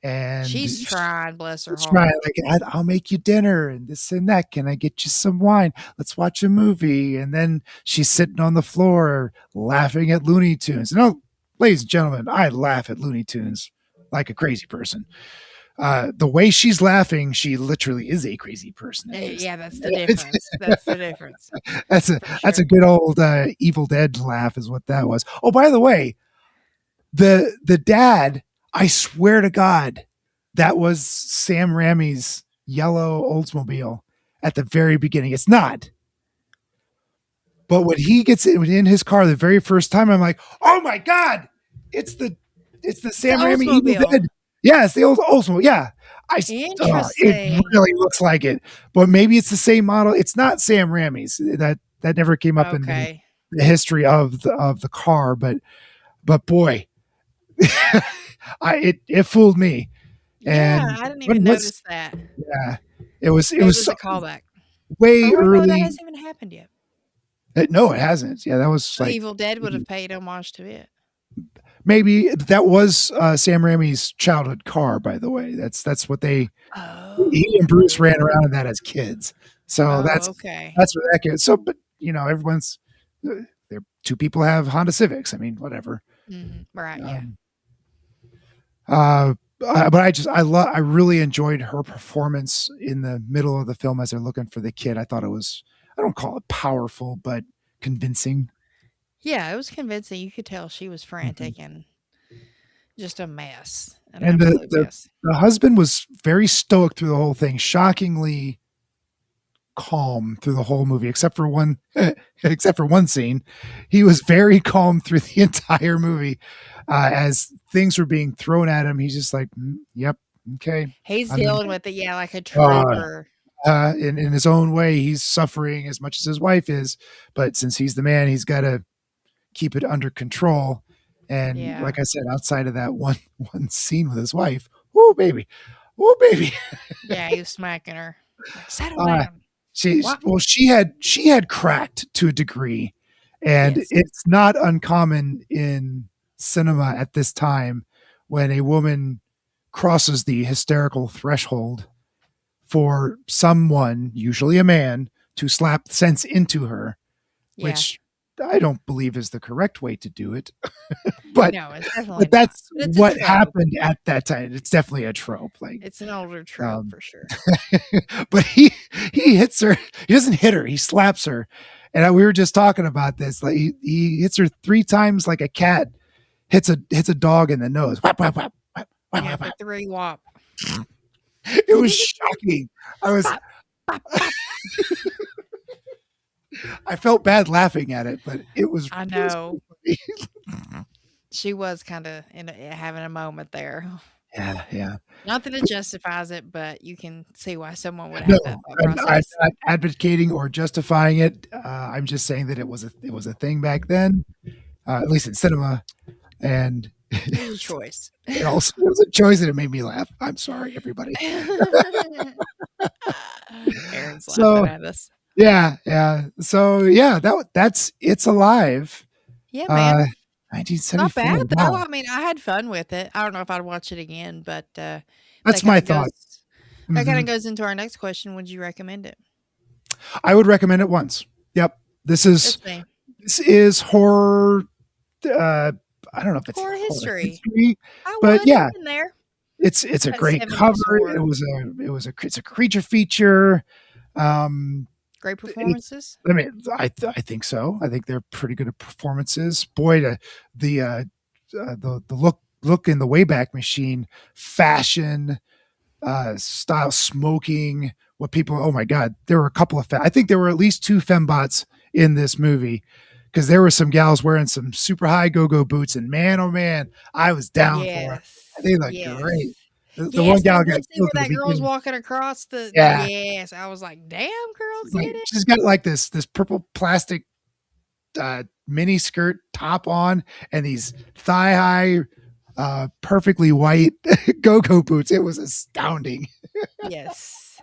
and She's trying, bless her she's trying heart. like, I'll make you dinner and this and that. Can I get you some wine? Let's watch a movie. And then she's sitting on the floor laughing at Looney Tunes. No, ladies and gentlemen, I laugh at Looney Tunes like a crazy person. The way she's laughing, she literally is a crazy person. Yeah, that's the difference. That's the difference. That's For a sure. good old Evil Dead laugh, is what that was. Oh, by the way, the dad, I swear to God, that was Sam Raimi's yellow Oldsmobile at the very beginning. It's not, but when he gets in his car the very first time, I'm like, oh my God, it's the Sam Raimi Evil Oldsmobile. Dead. Yeah, it's the old Oldsmobile. Yeah. It Interesting. really looks like it, but maybe it's the same model. It's not Sam Raimi's. That never came up in Okay. the history of the car, but boy, it fooled me. Yeah, And I didn't when even was notice that. yeah, it was Maybe it was so, a callback. way Oh, wait, no, that early. hasn't even happened yet. No, it hasn't. Yeah, that was like Evil Dead would have paid homage to it. maybe that was Sam Raimi's childhood car. By the way, that's what they. Oh. He and Bruce ran around in that as kids, so Oh, that's okay. where that goes. So, but everyone's there. Two people have Honda Civics. I mean, whatever. Right, yeah. But I really enjoyed her performance in the middle of the film as they're looking for the kid. I thought it was, I don't call it powerful, but convincing. Yeah, it was convincing. You could tell she was Mhm. frantic and just a mess. An And absolute mess. the husband was very stoic through the whole thing, shockingly calm through the whole movie, except for one scene. He was very calm through the entire movie. As things were being thrown at him, he's just like, yep, okay. He's I mean, dealing with it, yeah, like a trooper. in his own way, he's suffering as much as his wife is, but since he's the man, he's got to keep it under control. And Yeah. like I said, outside of that one scene with his wife, oh baby, oh baby, Yeah, he was smacking her. Like, settle uh, down. she had cracked to a degree, and Yes. it's not uncommon in cinema at this time when a woman crosses the hysterical threshold for someone, usually a man, to slap sense into her, Yeah. which I don't believe is the correct way to do it. but No, it's definitely but not. that's But it's a what trope. happened at that time. It's definitely a trope. Like, It's an older trope um, for sure. but he hits her. He doesn't hit her. He slaps her. And we were just talking about this. Like he hits her 3 times like a cat hits a dog in the nose. Whap, whap, whap, whap, whap, Yeah, whap, for whap. 3 whop. It was shocking. I felt bad laughing at it, but it was. I know. She was kind of having a moment there. Yeah. Not that it justifies it, but you can see why someone would No, have that thought I'm process. not advocating or justifying it. I'm just saying that it was a thing back then, at least in cinema, and It was a choice. it also was a choice, and it made me laugh. I'm sorry, everybody. Aaron's So laughing at us. yeah. So yeah, that's It's Alive. Yeah, man. 1974. Not bad though. Wow. I mean, I had fun with it. I don't know if I'd watch it again, but That's that my kinda thought. That kind Mhm. of goes into our next question. Would you recommend it? I would recommend it once. Yep. This That's me. is horror. I don't know if it's Horror history. I but would yeah, in there. it's a That great 70s cover. horror. It's a creature feature. Great performances. I mean, I think so. I think they're pretty good at performances. Boy, the look in the Wayback Machine fashion, style, smoking. What people? Oh my God, there were a couple of. I think there were at least 2 fembots in this movie, because there were some gals wearing some super high go-go boots, and man, oh man, I was down for it. Yes. They look Yes. great. The Yes, one gal that got one scene killed where at that the girl was beginning. walking across the Yeah. yes. I was like, damn, girl, She's get like, it. she's got like this purple plastic mini skirt top on, and these thigh high, perfectly white go-go boots. It was astounding. Yes.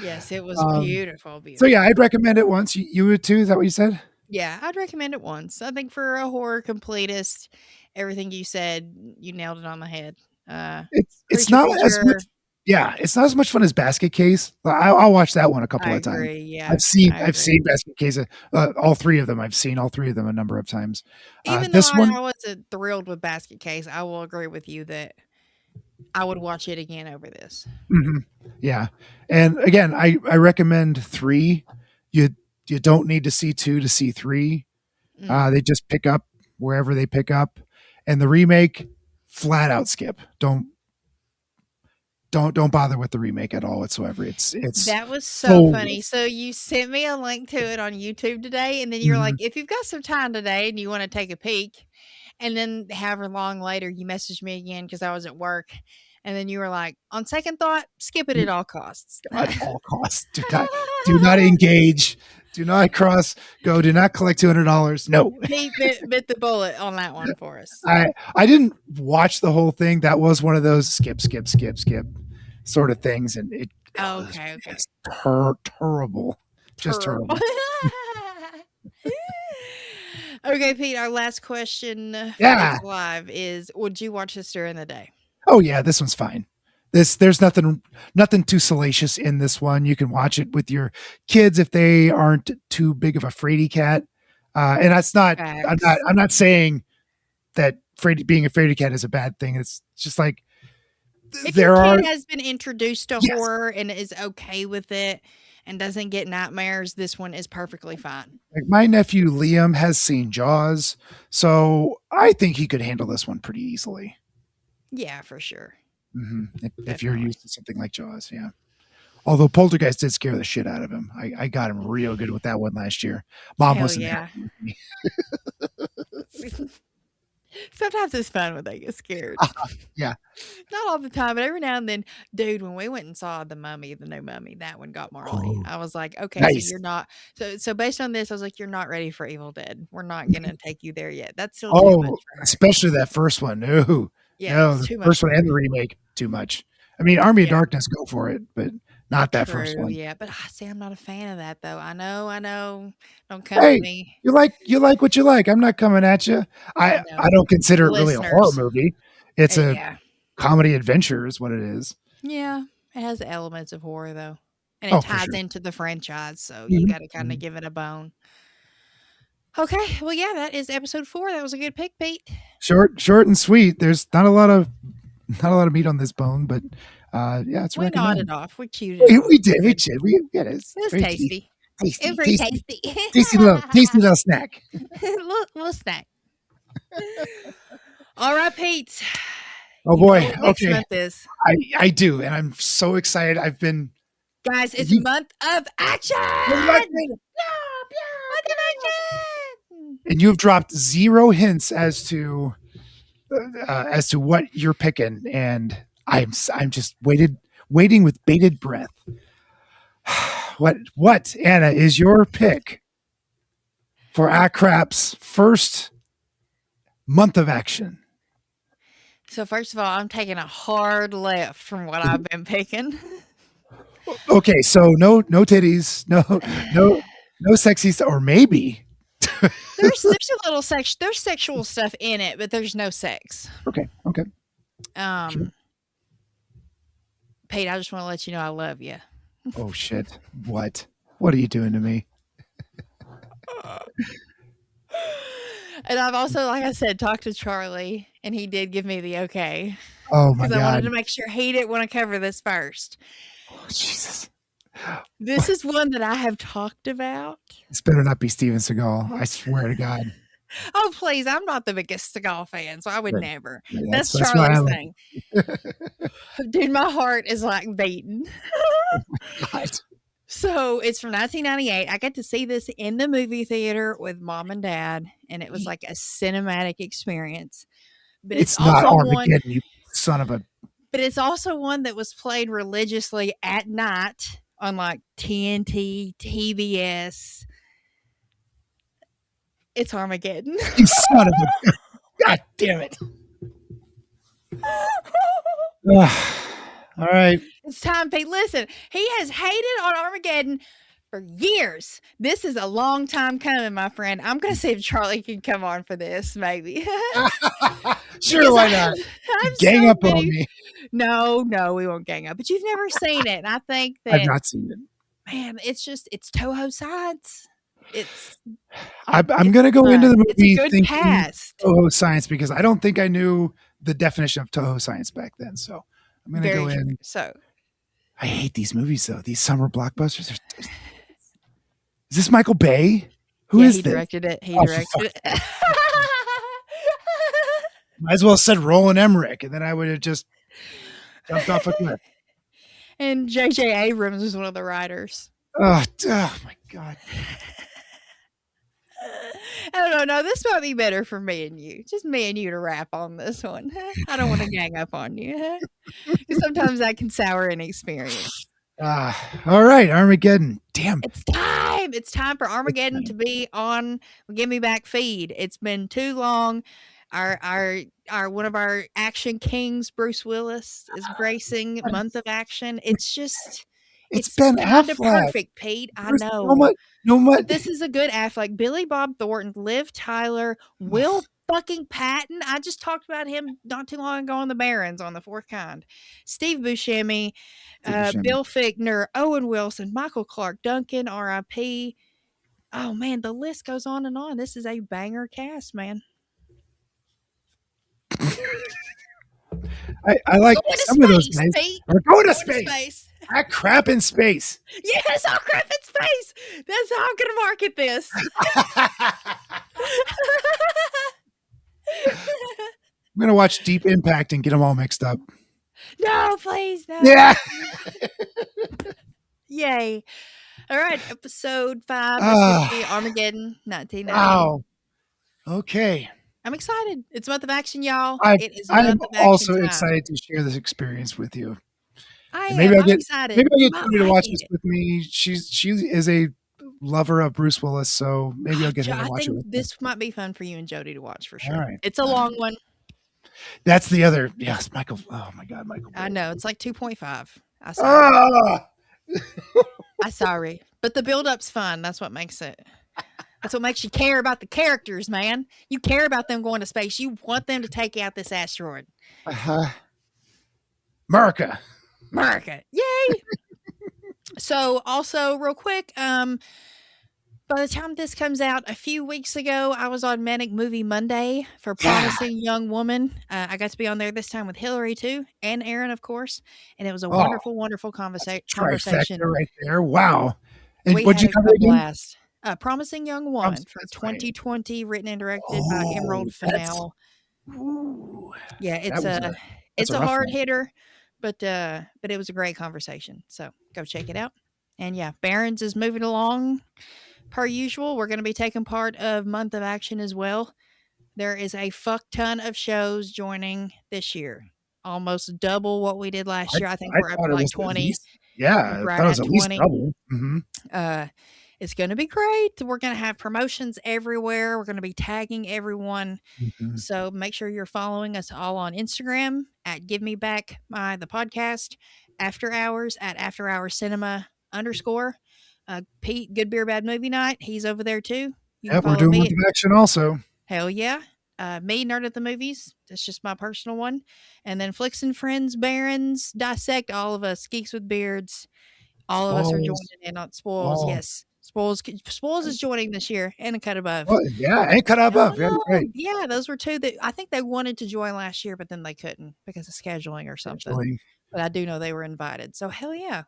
Yes, it was beautiful, So beautiful. yeah, I'd recommend it once. You would too? Is that what you said? Yeah, I'd recommend it once. I think for a horror completist, everything you said, you nailed it on the head. It's Creature not as feature, much. Yeah, it's not as much fun as Basket Case. I'll watch that one a couple I of times. agree. Yeah, I've agree. seen Basket Case. All 3 of them. I've seen all 3 of them a number of times. Even though This one, I wasn't thrilled with Basket Case, I will agree with you that I would watch it again over this. mhm, yeah. And again, I recommend 3. You don't need to see 2 to see 3. Mm. They just pick up wherever they pick up, and the remake, flat out skip. Don't bother with the remake at all whatsoever. It's That was so soulless. funny. So you sent me a link to it on YouTube today, and then you're Mhm. like, if you've got some time today and you want to take a peek, and then however long later you messaged me again because I was at work, and then you were like, on second thought, skip it at all costs. At all costs. Do not engage. Do not cross. Go. Do not collect $200. No. He bit the bullet on that one for us. I didn't watch the whole thing. That was one of those skip sort of things, and it Okay. it's terrible. Just terrible. Okay, Pete, our last question for Yeah. It's Live is, would you watch this during the day? Oh yeah, this one's fine. There's nothing too salacious in this one. You can watch it with your kids if they aren't too big of a fraidy cat. And that's not. Facts. I'm not saying that being a fraidy cat is a bad thing. It's just like If there your are. kid has been introduced to Yes. horror and is okay with it and doesn't get nightmares, this one is perfectly fine. Like my nephew Liam has seen Jaws, so I think he could handle this one pretty easily. Yeah, for sure. If you're Definitely. used to something like Jaws, yeah. Although Poltergeist did scare the shit out of him. I got him real good with that one last year. Mom Hell wasn't yeah. happy with me. Sometimes it's fun when they get scared. Yeah. Not all the time, but every now and then. Dude, when we went and saw The Mummy, the new Mummy, that one got Marley. Oh, I was like, okay, so nice. you're not so based on this, I was like, you're not ready for Evil Dead. We're not gonna take you there yet. That's still too much Oh, for her. especially that first one. No, Yeah, no, it's the too much first for one and her. the remake, too much. I mean, Army of Yeah. Darkness, go for it, but not that first True, one. yeah, but see, I'm not a fan of that though. I know. Don't come at Hey, me. you like what you like. I'm not coming at you. I I know. don't consider it really a horror Listeners. movie. It's a Yeah. comedy adventure is what it is. Yeah, it has elements of horror though, and it Oh, for ties sure. into the franchise, so you Mhm, got to kind of mhm. give it a bone. Okay, well, yeah, that is episode 4. That was a good pick, Pete. Short and sweet. There's not a lot of meat on this bone, but yeah, it's We nodded recommended. off. We chewed it We on. did, we Good. did. We get it. It's It was very tasty, tasty. It was tasty, very tasty, tasty. tasty little snack. little snack. All right, Pete. Oh You know boy. what next Okay, month is. I do, and I'm so excited. I've been Guys, it's you, month of action! Month of action! and you've dropped zero hints as to what you're picking, and I'm just waiting with bated breath. What Anna is your pick for AHCRAP's first month of action? So first of all, I'm taking a hard left from what I've been picking. Okay, so no titties, no sexy or maybe. There's a little sex. There's sexual stuff in it, but there's no sex. Okay. Sure. Pete, I just want to let you know I love you. Oh shit. What are you doing to me? And I've also, like I said, talked to Charlie, and he did give me the okay Oh my because I wanted god. to make sure he didn't want to cover this first. Oh, Jesus. This is one that I have talked about. This better not be Steven Seagal. I swear to God. Oh, please. I'm not the biggest Seagal fan, so I would Right. never. Yeah, That's that's why I Charlie's love thing. Dude, my heart is like beating. God. So it's from 1998. I got to see this in the movie theater with mom and dad, and it was like a cinematic experience. But It's not also one. Armageddon, you son of a. But it's also one that was played religiously at night on like TNT, TBS. It's Armageddon. You son of a. God damn it. All right. It's time, Pete. Listen, he has hated on Armageddon for years. This is a long time coming, my friend. I'm going to see if Charlie can come on for this, maybe. Sure, why not? I'm Gang so up on many- me. No, we won't gang up. But you've never seen it. And I think I've that, not seen it. man, it's Toho Science. I'm It's going to go into the fun. It's a movie good thinking cast. Toho Science because I don't think I knew the definition of Toho Science back then. So I'm going to go Very true. in. So, I hate these movies though. These summer blockbusters. Is this Michael Bay? Who yeah, is he this? directed it. He Oh, for directed it. Might as well have said Roland Emmerich, and then I would have just jumped off a cliff. And J.J. Abrams was one of the writers. Oh my God. I don't know. No, this might be better for me and you. Just me and you to rap on this one. I don't want to gang up on you. 'Cause sometimes that can sour an experience. All right, Armageddon. Damn. It's time. It's time for Armageddon to be on Give Me Back feed. It's been too long. Our one of our action kings, Bruce Willis, is gracing month of action. It's just It's Ben kind of Affleck. perfect, Pete. I There's know. no much. But this is a good Affleck. Billy Bob Thornton, Liv Tyler, Will fucking Patton. I just talked about him not too long ago on the Barons on The Fourth Kind. Steve Buscemi, Bill Fichtner, Owen Wilson, Michael Clark Duncan, R.I.P. Oh man, the list goes on and on. This is a banger cast, man. I like Go into some of those space, guys. Pete. Are going to Go into space. space. Ah, crap in space. Yes, I'll crap in space. That's how I'm gonna market this. I'm gonna watch Deep Impact and get them all mixed up. No, please, no. Yeah. Yay. All right, episode 5 is Ah. going to be Armageddon 1990. Wow. Okay. I'm excited. It's month of action, y'all. I It is am month of action also time. excited to share this experience with you. I And am. maybe I'll I'm get excited. maybe I'll You get might Tony to like watch it. this with me. She is a lover of Bruce Willis, so maybe I'll get her I to watch it think with me. this might be fun for you and Jody to watch for sure. All right. It's a long one. That's the other. Yes, Michael. Oh my God, Michael. I Bay. know. It's like 2.5. I sorry. Ah! I sorry. But the build-up's fun. That's what makes it. That's what makes you care about the characters, man. You care about them going to space. You want them to take out this asteroid. Uh-huh. America. America. Yay! So also real quick, by the time this comes out, a few weeks ago, I was on Manic Movie Monday for Yeah. Promising Young Woman. I got to be on there this time with Hillary too, and Aaron, of course, and it was a Oh, wonderful, wonderful trifecta conversation. right there. Wow. And We what'd had you cover a again? blast. Promising Young Woman from That's right. 2020, written and directed by Oh, Emerald Fennell. Ooh, Yeah, that's it's a a rough hard one. hitter, but it was a great conversation. So go check it out. And yeah, Barron's is moving along per usual. We're going to be taking part of Month of Action as well. There is a fuck ton of shows joining this year, almost double what we did last year. I think I we're up thought to it like was at 20, least, yeah, I right thought it was at at least 20. double. Mm-hmm. It's going to be great. We're going to have promotions everywhere. We're going to be tagging everyone. Mm-hmm. So make sure you're following us all on Instagram at Give Me Back the podcast, After Hours at After Hours Cinema _ Pete, Good Beer Bad Movie Night. He's over there too. You can Yep, we're follow doing me. Month of Action also. Hell yeah. Me, Nerd at the Movies. That's just my personal one. And then Flicks and Friends, Barons, Dissect, all of us, Geeks with Beards. All of us are joining Spoils. in on Spoils. Oh, Yes. Spoils is joining this year and a cut above. oh, yeah, and cut above. Yeah, you're right. Yeah, those were two that I think they wanted to join last year, but then they couldn't because of scheduling or something. Scheduling. But I do know they were invited. So hell yeah,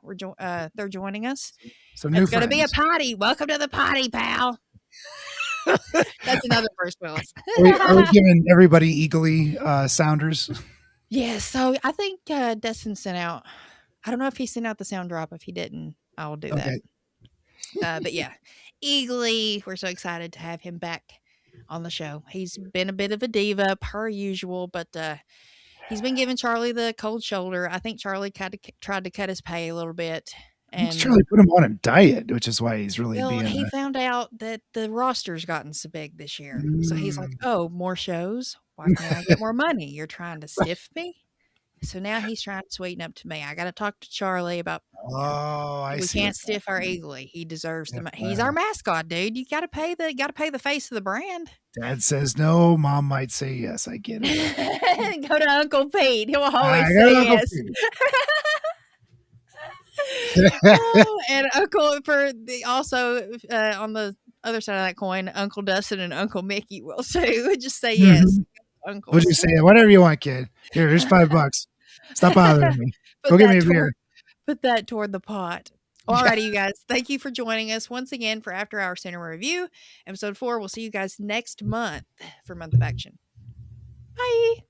they're joining us. Some new It's going to friends. be a party. Welcome to the party, pal. That's another Bruce Willis. Are we giving everybody eagerly sounders? Yeah, so I think Dustin sent out. I don't know if he sent out the sound drop. If he didn't, I'll do Okay. that. But yeah, Eagly, we're so excited to have him back on the show. He's been a bit of a diva per usual, but he's been giving Charlie the cold shoulder. I think Charlie kind of tried to cut his pay a little bit. And And Charlie put him on a diet, which is why he's really well, being. he found out that the roster's gotten so big this year. So he's like, oh, more shows? Why can't I get more money? You're trying to stiff me? So now he's trying to sweeten up to me. I got to talk to Charlie about. Oh, I We see. can't stiff our Eagly. He deserves the. He's our mascot, dude. You got to pay the face of the brand. Dad says no. Mom might say yes. I get it. Go to Uncle Pete. He'll always say yes. Oh, and Uncle for the also on the other side of that coin, Uncle Dustin and Uncle Mickey will too. Just say yes. Uncle. What'd you say? Whatever you want, kid. Here's $5. Stop bothering me. Go get me a beer. Put that toward the pot. Alrighty, you guys. Thank you for joining us once again for After Hour Cinema Review, episode 4. We'll see you guys next month for Month of Action. Bye.